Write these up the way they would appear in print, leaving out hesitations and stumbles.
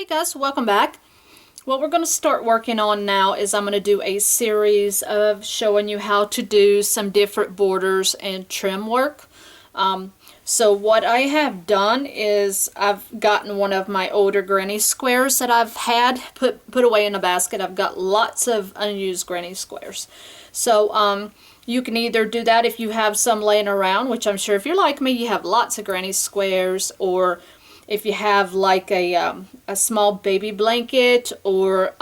Hey guys, welcome back. What we're going to start working on now is I'm going to do a series of showing you how to do some different borders and trim work. So what I have done is I've gotten one of my older granny squares that I've had put away in a basket. I've got lots of unused granny squares. So you can either do that if you have some laying around, which I'm sure if you're like me, you have lots of granny squares, or if you have like a small baby blanket, or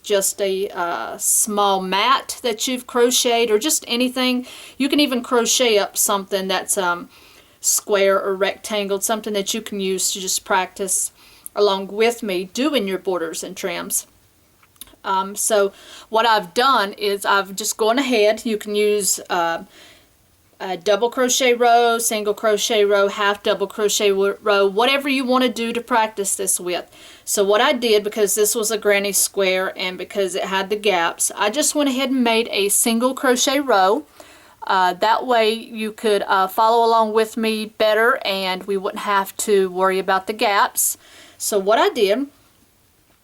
just a small mat that you've crocheted, or just anything. You can even crochet up something that's square or rectangle, something that you can use to just practice along with me doing your borders and trims. So what I've done is I've just gone ahead. You can use a double crochet row, single crochet row, half double crochet row, whatever you want to do to practice this with. So what I did, because this was a granny square and because it had the gaps, I just went ahead and made a single crochet row. That way you could follow along with me better and we wouldn't have to worry about the gaps. So what I did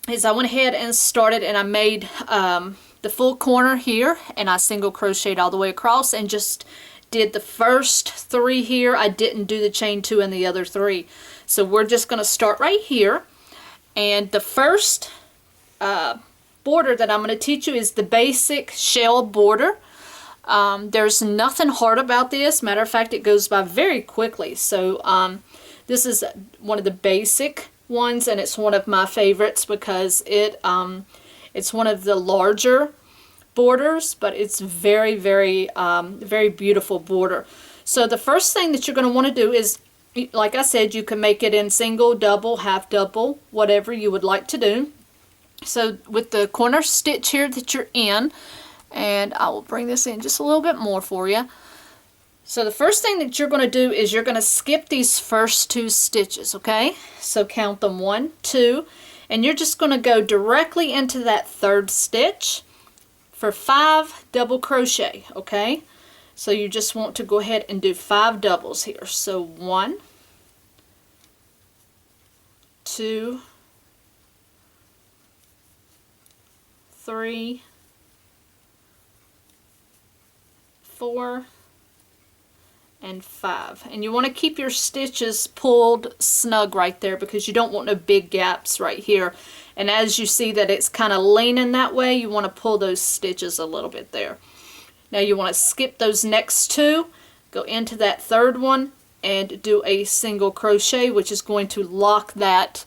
is I went ahead and started, and I made the full corner here, and I single crocheted all the way across and just did the first 3 here. I didn't do the chain 2 in the other 3. So we're just going to start right here, and the first border that I'm going to teach you is the basic shell border. There's nothing hard about this. Matter of fact, it goes by very quickly. So this is one of the basic ones, and it's one of my favorites because it's one of the larger borders, but it's very beautiful border. So the first thing that you're going to want to do is, like I said, you can make it in single, double, half double, whatever you would like to do. So with the corner stitch here that you're in, and I will bring this in just a little bit more for you. So the first thing that you're going to do is you're going to skip these first 2 stitches, okay? So count them 1, 2, and you're just going to go directly into that 3rd stitch for 5 double crochet, okay? So you just want to go ahead and do 5 doubles here. So 1, 2, 3, 4, and 5. And you want to keep your stitches pulled snug right there because you don't want no big gaps right here. And as you see that it's kind of leaning that way, you want to pull those stitches a little bit there. Now you want to skip those next 2, go into that 3rd one, and do a single crochet, which is going to lock that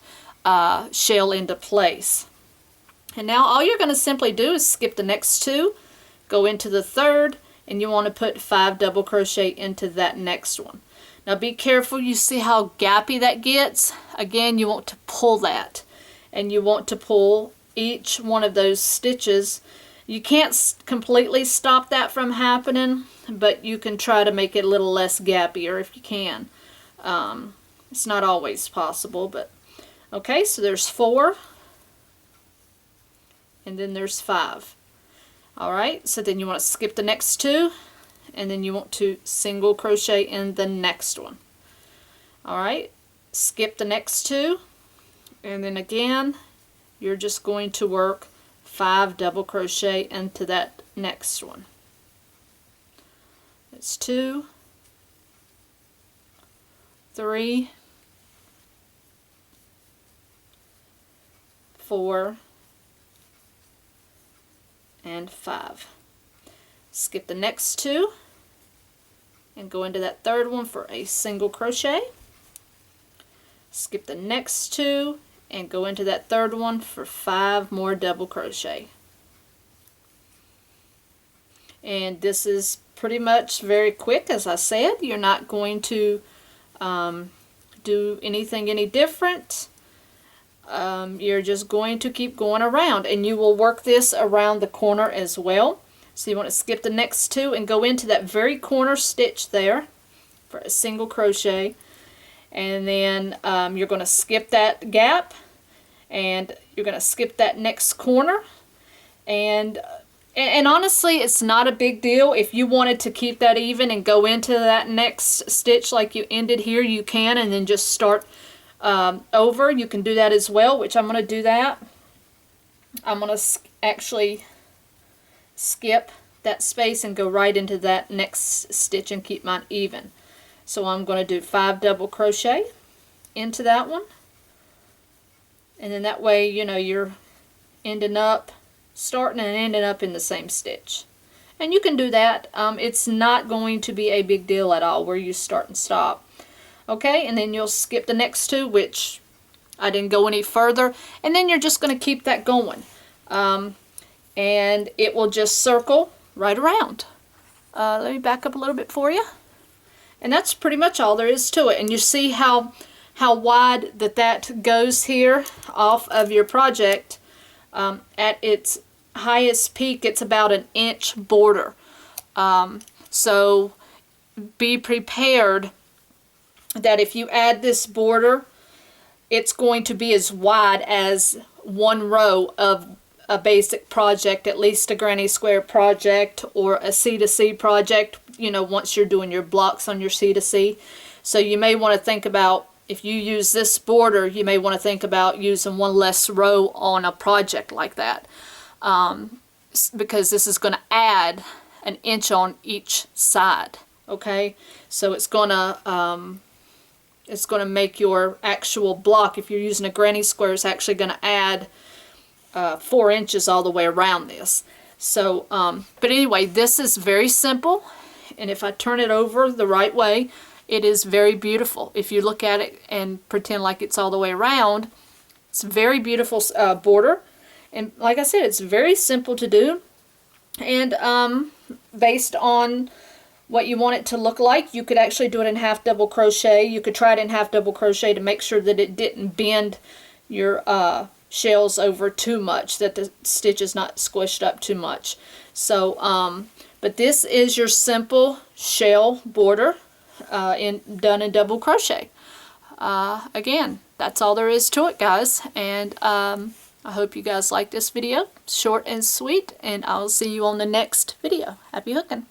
shell into place. And now all you're going to simply do is skip the next 2, go into the 3rd, and you want to put 5 double crochet into that next one. Now be careful, you see how gappy that gets? Again, you want to pull that, and you want to pull each one of those stitches. You can't completely stop that from happening, but you can try to make it a little less gappier if you can. It's not always possible, but okay, so there's 4, and then there's 5. Alright, so then you want to skip the next 2, and then you want to single crochet in the next one. Alright, skip the next 2, and then again you're just going to work 5 double crochet into that next one. That's 2, 3, 4, and 5. Skip the next 2 and go into that 3rd one for a single crochet. Skip the next 2 and go into that 3rd one for 5 more double crochet. And this is pretty much very quick. As I said, you're not going to do anything any different. You're just going to keep going around, and you will work this around the corner as well. So you want to skip the next 2 and go into that very corner stitch there for a single crochet, and then you're going to skip that gap, and you're going to skip that next corner, and honestly it's not a big deal. If you wanted to keep that even and go into that next stitch like you ended here, you can, and then just start over, you can do that as well, which I'm going to do that. I'm going to actually skip that space and go right into that next stitch and keep mine even. So I'm going to do 5 double crochet into that one, and then that way, you know, you're ending up, starting and ending up in the same stitch. And you can do that. It's not going to be a big deal at all where you start and stop. Okay, and then you'll skip the next 2, which I didn't go any further, and then you're just going to keep that going. And it will just circle right around. Let me back up a little bit for you. And that's pretty much all there is to it. And you see how wide that goes here off of your project. At its highest peak, it's about an inch border. So be prepared that if you add this border, it's going to be as wide as one row of a basic project, at least a granny square project or a C2C project, you know, once you're doing your blocks on your C2C. So you may want to think about, if you use this border, you may want to think about using one less row on a project like that, because this is going to add an inch on each side. Okay, so it's going to make your actual block, if you're using a granny square, it's actually going to add 4 inches all the way around this. So, but anyway, this is very simple, and if I turn it over the right way, it is very beautiful. If you look at it and pretend like it's all the way around, it's a very beautiful border, and like I said, it's very simple to do, and based on what you want it to look like, you could actually do it in half double crochet. You could try it in half double crochet to make sure that it didn't bend your shells over too much, that the stitch is not squished up too much. So, but this is your simple shell border done in double crochet. Again, that's all there is to it, guys, and I hope you guys like this video. Short and sweet, and I'll see you on the next video. Happy hooking!